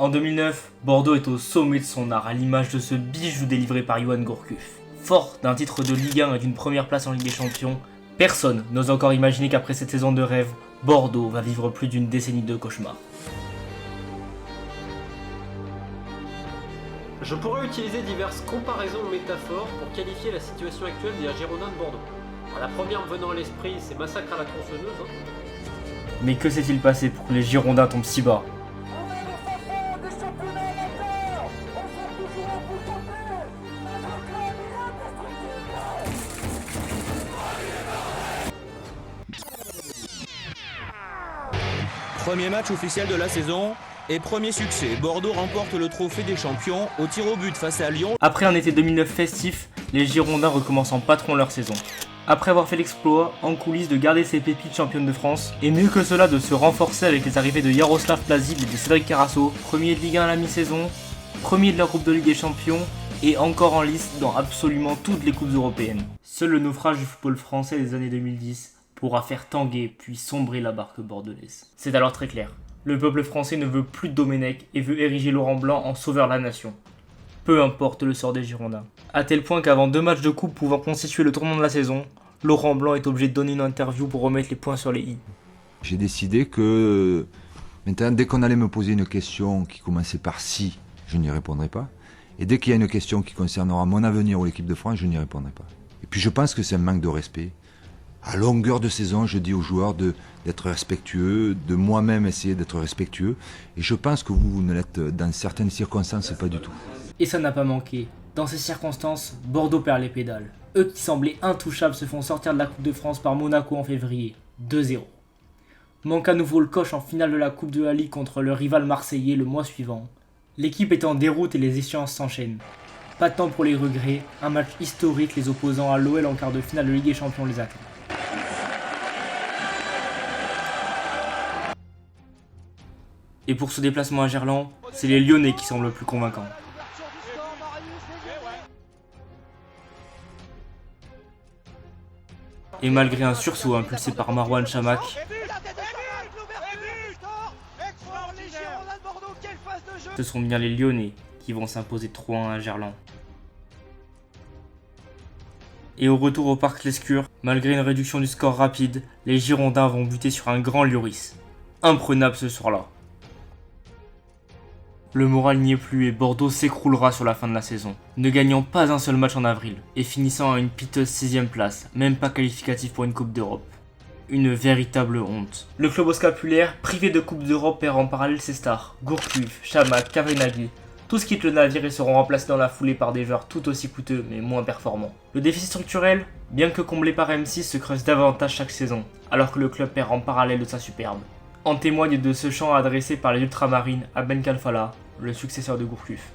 En 2009, Bordeaux est au sommet de son art à l'image de ce bijou délivré par Johan Gourcuff. Fort d'un titre de Ligue 1 et d'une première place en Ligue des Champions, personne n'ose encore imaginer qu'après cette saison de rêve, Bordeaux va vivre plus d'une décennie de cauchemar. Je pourrais utiliser diverses comparaisons ou métaphores pour qualifier la situation actuelle des Girondins de Bordeaux. La première me venant à l'esprit, c'est massacre à la tronçonneuse. Mais que s'est-il passé pour que les Girondins tombent si bas ? Premier match officiel de la saison et premier succès. Bordeaux remporte le trophée des champions au tir au but face à Lyon. Après un été 2009 festif, les Girondins recommencent en patron leur saison. Après avoir fait l'exploit, en coulisses, de garder ses pépites championnes de France, et mieux que cela de se renforcer avec les arrivées de Jaroslav Plazib et de Cédric Carasso, premier de Ligue 1 à la mi-saison, premier de leur groupe de Ligue des Champions, et encore en lice dans absolument toutes les coupes européennes. Seul le naufrage du football français des années 2010 pourra faire tanguer puis sombrer la barque bordelaise. C'est alors très clair. Le peuple français ne veut plus de Domenech et veut ériger Laurent Blanc en sauveur de la nation. Peu importe le sort des Girondins. À tel point qu'avant 2 matchs de coupe pouvant constituer le tournant de la saison, Laurent Blanc est obligé de donner une interview pour remettre les points sur les i. J'ai décidé que maintenant, dès qu'on allait me poser une question qui commençait par si, je n'y répondrai pas. Et dès qu'il y a une question qui concernera mon avenir ou l'équipe de France, je n'y répondrai pas. Et puis je pense que c'est un manque de respect. À longueur de saison, je dis aux joueurs d'être respectueux, de moi-même essayer d'être respectueux. Et je pense que vous ne l'êtes dans certaines circonstances pas du tout. Et ça n'a pas manqué. Dans ces circonstances, Bordeaux perd les pédales. Eux qui semblaient intouchables se font sortir de la Coupe de France par Monaco en février, 2-0. Manque à nouveau le coche en finale de la Coupe de la Ligue contre le rival marseillais le mois suivant. L'équipe est en déroute et les échéances s'enchaînent. Pas de temps pour les regrets, un match historique les opposant à l'OL en quart de finale de Ligue des Champions les attend. Et pour ce déplacement à Gerland, c'est les Lyonnais qui semblent le plus convaincants. Et malgré un sursaut impulsé par Marouane Chamakh, ce sont bien les Lyonnais qui vont s'imposer 3-1 à Gerland. Et au retour au parc Lescure, malgré une réduction du score rapide, les Girondins vont buter sur un grand Lloris. Imprenable ce soir-là. Le moral n'y est plus et Bordeaux s'écroulera sur la fin de la saison, ne gagnant pas un seul match en avril et finissant à une piteuse 6ème place, même pas qualificatif pour une Coupe d'Europe. Une véritable honte. Le club au scapulaire, privé de Coupe d'Europe, perd en parallèle ses stars, Gourcuff, Chamakh, Kavenaghi. Tous quittent le navire et seront remplacés dans la foulée par des joueurs tout aussi coûteux mais moins performants. Le déficit structurel, bien que comblé par M6, se creuse davantage chaque saison, alors que le club perd en parallèle de sa superbe. En témoigne de ce chant adressé par les ultramarines à Ben Khalfallah, le successeur de Gourcuff.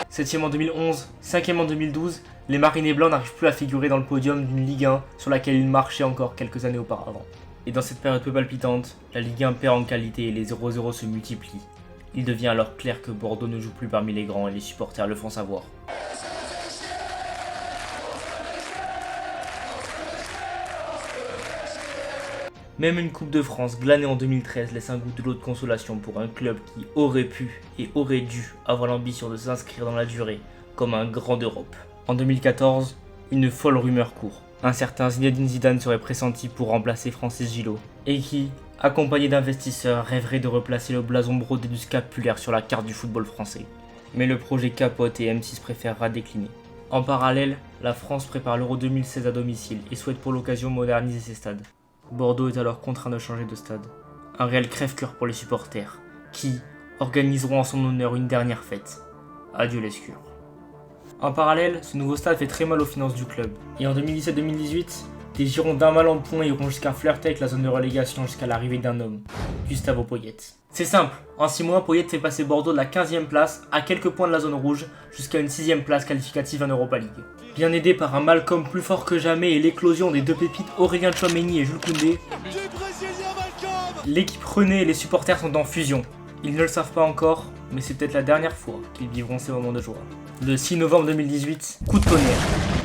Septième en 2011, 5e en 2012, les Marinés Blancs n'arrivent plus à figurer dans le podium d'une Ligue 1 sur laquelle ils marchaient encore quelques années auparavant. Et dans cette période peu palpitante, la Ligue 1 perd en qualité et les 0-0 se multiplient. Il devient alors clair que Bordeaux ne joue plus parmi les grands et les supporters le font savoir. Même une Coupe de France glanée en 2013 laisse un goût de l'eau de consolation pour un club qui aurait pu et aurait dû avoir l'ambition de s'inscrire dans la durée comme un grand d'Europe. En 2014, une folle rumeur court. Un certain Zinedine Zidane serait pressenti pour remplacer Francis Gillot et qui, accompagné d'investisseurs, rêverait de replacer le blason brodé du scapulaire sur la carte du football français. Mais le projet capote et M6 préférera décliner. En parallèle, la France prépare l'Euro 2016 à domicile et souhaite pour l'occasion moderniser ses stades. Bordeaux est alors contraint de changer de stade. Un réel crève-cœur pour les supporters, qui organiseront en son honneur une dernière fête. Adieu Lescure. En parallèle, ce nouveau stade fait très mal aux finances du club. Et en 2017-2018, des Girondins mal en point iront jusqu'à flirter avec la zone de relégation jusqu'à l'arrivée d'un homme, Gustavo Poyet. C'est simple, en 6 mois, Poyet fait passer Bordeaux de la 15e place à quelques points de la zone rouge jusqu'à une 6e place qualificative en Europa League. Bien aidé par un Malcolm plus fort que jamais et l'éclosion des deux pépites Aurélien Tchouaméni et Jules Koundé, l'équipe renaît et les supporters sont en fusion. Ils ne le savent pas encore, mais c'est peut-être la dernière fois qu'ils vivront ces moments de joie. Le 6 novembre 2018, coup de tonnerre,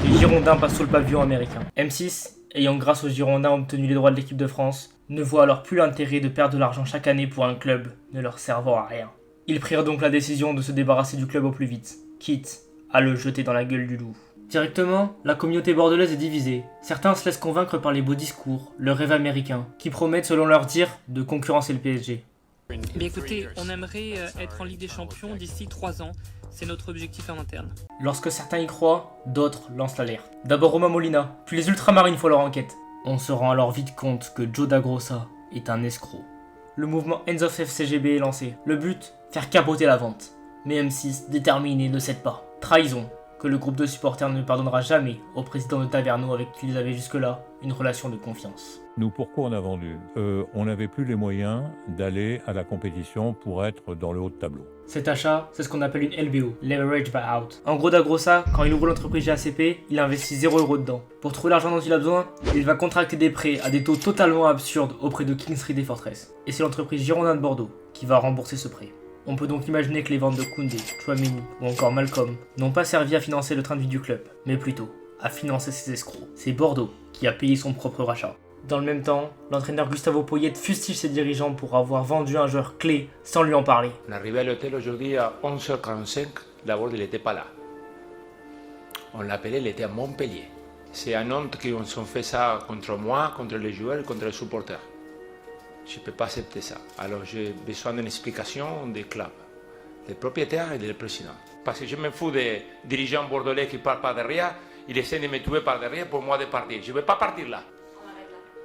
les Girondins passent sous le pavillon américain. M6 ayant grâce aux Girondins obtenu les droits de l'équipe de France, ne voient alors plus l'intérêt de perdre de l'argent chaque année pour un club ne leur servant à rien. Ils prirent donc la décision de se débarrasser du club au plus vite, quitte à le jeter dans la gueule du loup. Directement, la communauté bordelaise est divisée. Certains se laissent convaincre par les beaux discours, le rêve américain, qui promettent selon leur dire de concurrencer le PSG. Mais écoutez, on aimerait être en Ligue des Champions d'ici 3 ans. C'est notre objectif en interne. Lorsque certains y croient, d'autres lancent l'alerte. D'abord Romain Molina, puis les Ultramarines font leur enquête. On se rend alors vite compte que Joe Dagrossa est un escroc. Le mouvement Hands of FCGB est lancé. Le but, faire capoter la vente. Mais M6, déterminé, ne cède pas. Trahison, que le groupe de supporters ne pardonnera jamais au président de Taverneau avec qui ils avaient jusque-là une relation de confiance. Nous, pourquoi on a vendu ? On n'avait plus les moyens d'aller à la compétition pour être dans le haut de tableau. Cet achat, c'est ce qu'on appelle une LBO, Leverage Buyout. En gros, Dagrossa, quand il ouvre l'entreprise GACP, il investit 0 € dedans. Pour trouver l'argent dont il a besoin, il va contracter des prêts à des taux totalement absurdes auprès de King Street et Fortress. Et c'est l'entreprise Girondin de Bordeaux qui va rembourser ce prêt. On peut donc imaginer que les ventes de Koundé, Chouameni ou encore Malcolm n'ont pas servi à financer le train de vie du club, mais plutôt à financer ses escrocs. C'est Bordeaux qui a payé son propre rachat. Dans le même temps, l'entraîneur Gustavo Poyet fustige ses dirigeants pour avoir vendu un joueur clé sans lui en parler. On arrivait à l'hôtel aujourd'hui à 11h45, d'abord il n'était pas là. On l'appelait, il était à Montpellier. C'est un honte qu'ils ont fait ça contre moi, contre les joueurs et contre les supporters. Je ne peux pas accepter ça. Alors j'ai besoin d'une explication des clubs, des propriétaires et des présidents. Parce que je me fous des dirigeants bordelais qui ne parlent pas derrière, ils essaient de me tuer par derrière pour moi de partir. Je ne veux pas partir là.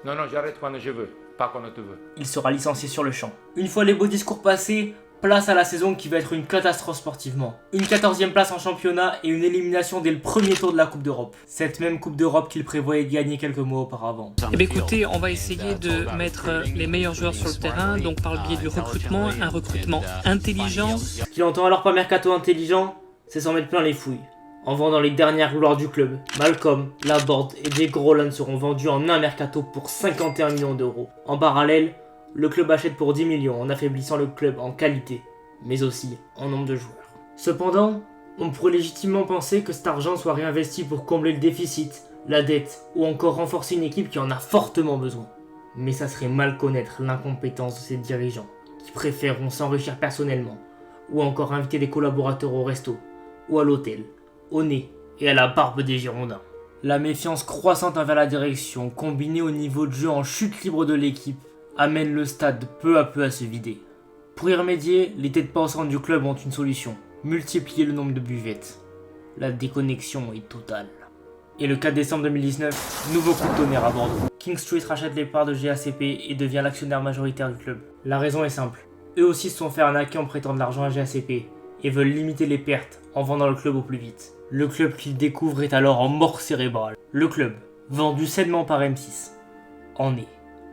Non, j'arrête quand je veux, pas quand tu veux. Il sera licencié sur le champ. Une fois les beaux discours passés, place à la saison qui va être une catastrophe sportivement. Une 14e place en championnat et une élimination dès le premier tour de la Coupe d'Europe. Cette même Coupe d'Europe qu'il prévoyait gagner quelques mois auparavant. Eh bien écoutez, on va essayer de mettre les meilleurs joueurs sur le terrain, donc par le biais du recrutement, un recrutement intelligent. Ce qu'il entend alors par mercato intelligent, c'est s'en mettre plein les fouilles. En vendant les dernières gloires du club, Malcolm, Laborde et Diego Roland seront vendus en un mercato pour 51 millions d'euros. En parallèle, le club achète pour 10 millions en affaiblissant le club en qualité, mais aussi en nombre de joueurs. Cependant, on pourrait légitimement penser que cet argent soit réinvesti pour combler le déficit, la dette ou encore renforcer une équipe qui en a fortement besoin. Mais ça serait mal connaître l'incompétence de ces dirigeants, qui préféreront s'enrichir personnellement, ou encore inviter des collaborateurs au resto, ou à l'hôtel, au nez et à la barbe des Girondins. La méfiance croissante envers la direction, combinée au niveau de jeu en chute libre de l'équipe, amène le stade peu à peu à se vider. Pour y remédier, les têtes pensantes du club ont une solution, multiplier le nombre de buvettes. La déconnexion est totale. Et le 4 décembre 2019, nouveau coup de tonnerre à Bordeaux. King Street rachète les parts de GACP et devient l'actionnaire majoritaire du club. La raison est simple, eux aussi se sont fait arnaquer en prêtant de l'argent à GACP et veulent limiter les pertes en vendant le club au plus vite. Le club qu'ils découvrent est alors en mort cérébrale. Le club, vendu sainement par M6, en est,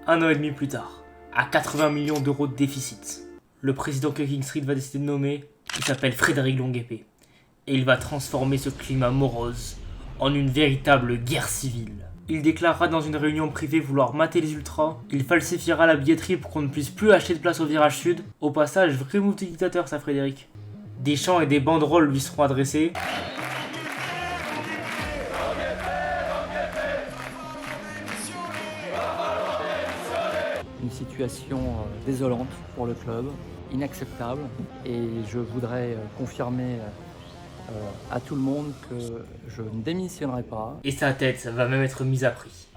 1 an et demi plus tard, à 80 millions d'euros de déficit. Le président que King Street va décider de nommer, il s'appelle Frédéric Longuepée. Et il va transformer ce climat morose en une véritable guerre civile. Il déclarera dans une réunion privée vouloir mater les ultras, il falsifiera la billetterie pour qu'on ne puisse plus acheter de place au virage sud. Au passage, vrai multi-dictateur ça Frédéric. Des chants et des banderoles lui seront adressés. Une situation désolante pour le club, inacceptable, et je voudrais confirmer à tout le monde que je ne démissionnerai pas. Et sa tête va même être mise à prix.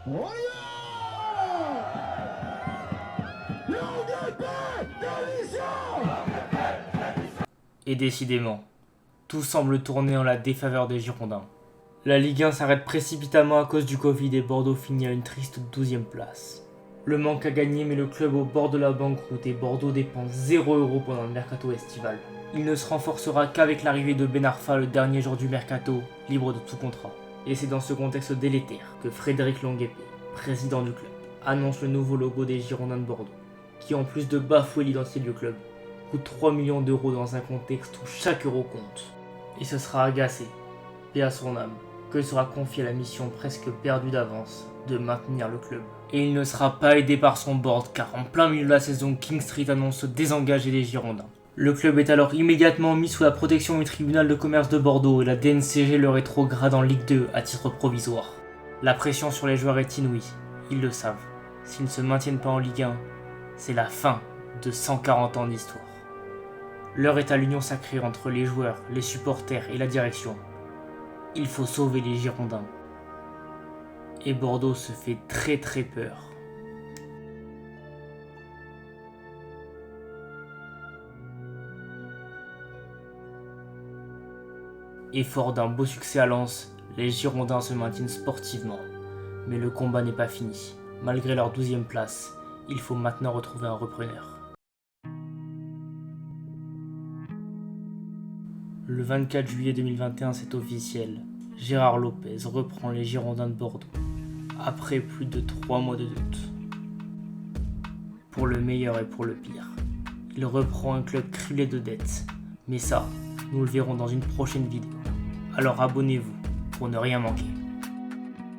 Et décidément, tout semble tourner en la défaveur des Girondins. La Ligue 1 s'arrête précipitamment à cause du Covid et Bordeaux finit à une triste 12e place. Le manque à gagner met le club au bord de la banqueroute et Bordeaux dépense 0 € pendant le mercato estival. Il ne se renforcera qu'avec l'arrivée de Ben Arfa le dernier jour du mercato, libre de tout contrat. Et c'est dans ce contexte délétère que Frédéric Longuepée, président du club, annonce le nouveau logo des Girondins de Bordeaux, qui en plus de bafouer l'identité du club, coûte 3 millions d'euros dans un contexte où chaque euro compte. Et ce sera agacé, paix à son âme, que sera confiée la mission presque perdue d'avance de maintenir le club. Et il ne sera pas aidé par son board car en plein milieu de la saison, King Street annonce se désengager des Girondins. Le club est alors immédiatement mis sous la protection du tribunal de commerce de Bordeaux et la DNCG le rétrograde en Ligue 2 à titre provisoire. La pression sur les joueurs est inouïe, ils le savent. S'ils ne se maintiennent pas en Ligue 1, c'est la fin de 140 ans d'histoire. L'heure est à l'union sacrée entre les joueurs, les supporters et la direction. Il faut sauver les Girondins. Et Bordeaux se fait très très peur. Et fort d'un beau succès à Lens, les Girondins se maintiennent sportivement. Mais le combat n'est pas fini. Malgré leur 12e place, il faut maintenant retrouver un repreneur. Le 24 juillet 2021, c'est officiel. Gérard Lopez reprend les Girondins de Bordeaux, après plus de 3 mois de doute. Pour le meilleur et pour le pire. Il reprend un club criblé de dettes. Mais ça, nous le verrons dans une prochaine vidéo. Alors abonnez-vous pour ne rien manquer.